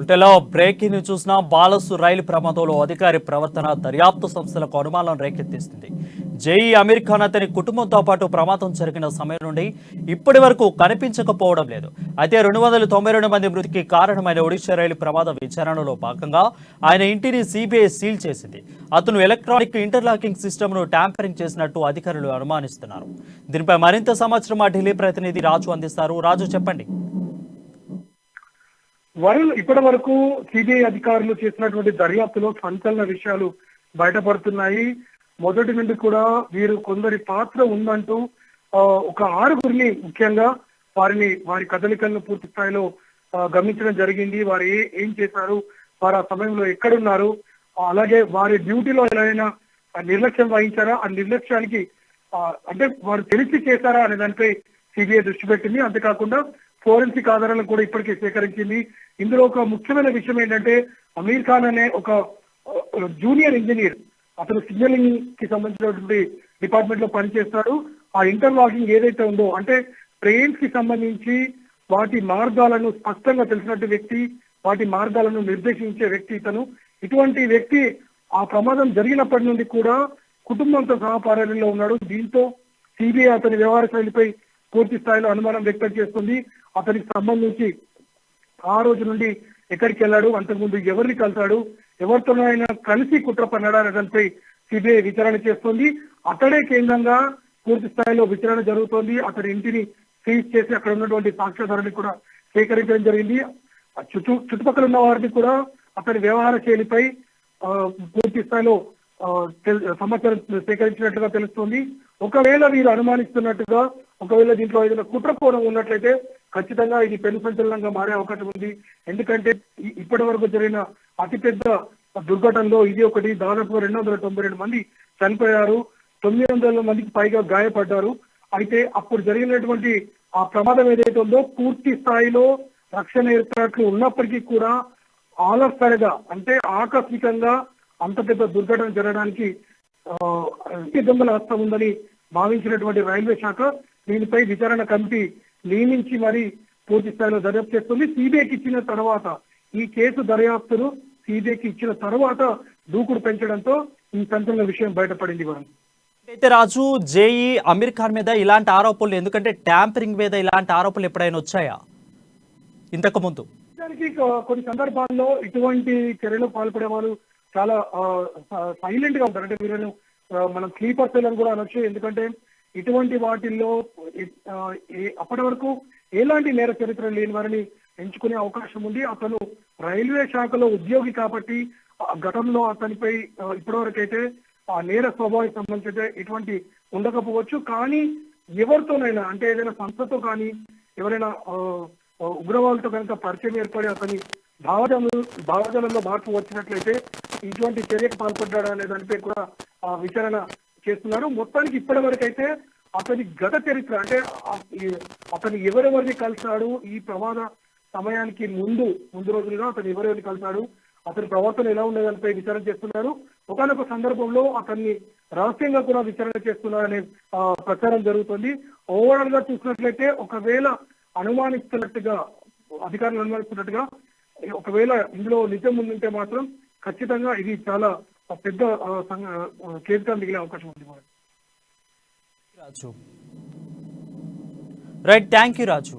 బులెటిన్లో బ్రేకింగ్ ని చూసిన బాలసు రైలు ప్రమాదంలో అధికారి ప్రవర్తన దర్యాప్తు సంస్థలకు అనుమానం రేకెత్తిస్తుంది. జేఈ అమీర్ ఖాన్ అతని కుటుంబంతో పాటు ప్రమాదం జరిగిన సమయం నుండి ఇప్పటి వరకు కనిపించకపోవడం లేదు. అయితే 292 మంది మృతికి కారణమైన ఒడిశా రైలు ప్రమాద విచారణలో భాగంగా ఆయన ఇంటిని సిబిఐ సీల్ చేసింది. అతను ఎలక్ట్రానిక్ ఇంటర్లాకింగ్ సిస్టమ్ ను ట్యాంపరింగ్ చేసినట్టు అధికారులు అనుమానిస్తున్నారు. దీనిపై మరింత సమాచారం మా ఢిల్లీ ప్రతినిధి రాజు అందిస్తారు. రాజు, చెప్పండి. వరుణ్, ఇప్పటి వరకు సిబిఐ అధికారులు చేసినటువంటి దర్యాప్తులో సంచలన విషయాలు బయటపడుతున్నాయి. మొదటి నుండి కూడా వీరు కొందరి పాత్ర ఉందంటూ ఒక 6గురిని ముఖ్యంగా వారి కదలికలను పూర్తి స్థాయిలో గమనించడం జరిగింది. వారు ఏం చేశారు, వారు ఆ సమయంలో ఎక్కడున్నారు, అలాగే వారి డ్యూటీలో ఏదైనా నిర్లక్ష్యం వహించారా, ఆ నిర్లక్ష్యానికి అంటే వారు తెలిసి చేశారా అనే దానిపై సిబిఐ దృష్టి పెట్టింది. అంతేకాకుండా ఫోరెన్సిక్ ఆధారాలను కూడా ఇప్పటికే సేకరించింది. ఇందులో ఒక ముఖ్యమైన విషయం ఏంటంటే, అమీర్ ఖాన్ అనే ఒక జూనియర్ ఇంజనీర్, అతను సిగ్నలింగ్ కి సంబంధించినటువంటి డిపార్ట్మెంట్ లో పనిచేస్తాడు. ఆ ఇంటర్లాకింగ్ ఏదైతే ఉందో, అంటే ట్రైన్స్ కి సంబంధించి వాటి మార్గాలను స్పష్టంగా తెలిసినట్టు వ్యక్తి, వాటి మార్గాలను నిర్దేశించే వ్యక్తి ఇతను. ఇటువంటి వ్యక్తి ఆ ప్రమాదం జరిగినప్పటి నుండి కూడా కుటుంబంతో సహా పరారీలో ఉన్నాడు. దీంతో సిబిఐ అతని వ్యవహార శైలిపై పూర్తి స్థాయిలో అనుమానం వ్యక్తం చేస్తుంది. అతనికి సంబంధించి ఆ రోజు నుండి ఎక్కడికి వెళ్ళాడు, అంతకుముందు ఎవరిని కలిశాడు, ఎవరితోనైనా కలిసి కుట్ర పన్నాడా అనే దానిపై సిబిఐ విచారణ చేస్తుంది. అతడే కేంద్రంగా పూర్తి స్థాయిలో విచారణ జరుగుతోంది. అతని ఇంటిని సీజ్ చేసి అక్కడ ఉన్నటువంటి సాక్ష్యాధారాన్ని కూడా సేకరించడం జరిగింది. చుట్టుపక్కల ఉన్న వారిని కూడా అతని వ్యవహార శైలిపై పూర్తి స్థాయిలో సమాచారం సేకరించినట్టుగా తెలుస్తోంది. ఒకవేళ వీరు అనుమానిస్తున్నట్టుగా, ఒకవేళ దీంట్లో ఏదైనా కుట్ర కోణం ఉన్నట్లయితే ఖచ్చితంగా ఇది పెను సంచలనంగా మారే అవకాశం ఉంది. ఎందుకంటే ఇప్పటి వరకు జరిగిన అతిపెద్ద దుర్ఘటనలో ఇది ఒకటి. దాదాపు 292 మంది చనిపోయారు, 900 మందికి పైగా గాయపడ్డారు. అయితే అప్పుడు జరిగినటువంటి ఆ ప్రమాదం ఏదైతే ఉందో పూర్తి స్థాయిలో రక్షణ ఏర్పాట్లు ఉన్నప్పటికీ కూడా ఆలస్యంగా, అంటే ఆకస్మికంగా అంత పెద్ద దుర్ఘటన జరగడానికి దొంగల హస్తం ఉందని భావించినటువంటి రైల్వే శాఖ దీనిపై విచారణ కమిటీ నియమించి మరి పూర్తి స్థాయిలో దర్యాప్తు చేస్తుంది. సిబిఐకి ఇచ్చిన తర్వాత, ఈ కేసు దర్యాప్తును సిబిఐకి ఇచ్చిన తర్వాత దూకుడు పెంచడంతో ఈ సంచలన విషయం బయటపడింది. అయితే రాజు, జేఈ అమీర్ ఖాన్ మీద ఇలాంటి ఆరోపణలు, ఎందుకంటే ట్యాంపరింగ్ మీద ఇలాంటి ఆరోపణలు ఎప్పుడైనా వచ్చాయా ఇంతకు ముందు? కొన్ని సందర్భాల్లో ఇటువంటి చర్యలు పాల్పడే వాళ్ళు చాలా సైలెంట్ గా ఉంటారు. అంటే వీళ్ళను మనం స్లీపర్ సెల్ అని కూడా అనొచ్చు. ఎందుకంటే ఇటువంటి వాటిల్లో అప్పటి వరకు ఎలాంటి నేర చరిత్ర లేని వారిని ఎంచుకునే అవకాశం ఉంది. అతను రైల్వే శాఖలో ఉద్యోగి కాబట్టి గతంలో అతనిపై ఇప్పటివరకు అయితే ఆ నేర స్వభావానికి సంబంధించి ఎటువంటి ఉండకపోవచ్చు. కానీ ఎవరితోనైనా, అంటే ఏదైనా సంస్థతో కానీ ఎవరైనా ఉగ్రవాదులతో కనుక పరిచయం ఏర్పడి అతని భావజాలంలో మార్పు వచ్చినట్లయితే ఇటువంటి చర్యకు పాల్పడ్డా అనే దానిపై కూడా విచారణ చేస్తున్నారు. మొత్తానికి ఇప్పటి వరకు అయితే అతని గత చరిత్ర, అంటే అతను ఎవరెవరిని కలిశాడు, ఈ ప్రమాద సమయానికి ముందు రోజులుగా అతను ఎవరెవరిని కలిశాడు, అతని ప్రవర్తన ఎలా ఉండేదానిపై విచారణ చేస్తున్నారు. ఒకనొక సందర్భంలో అతన్ని రహస్యంగా కూడా విచారణ చేస్తున్నారనే ప్రచారం జరుగుతుంది. ఓవరాల్ గా చూసినట్లయితే ఒకవేళ అధికారులు అనుమానిస్తున్నట్టుగా ఒకవేళ ఇందులో నిజం ఉందంటే మాత్రం ఖచ్చితంగా ఇది చాలా పెద్ద కేసుగా మిగిలే అవకాశం ఉంది. రాజు, రైట్, థ్యాంక్ యూ రాజు.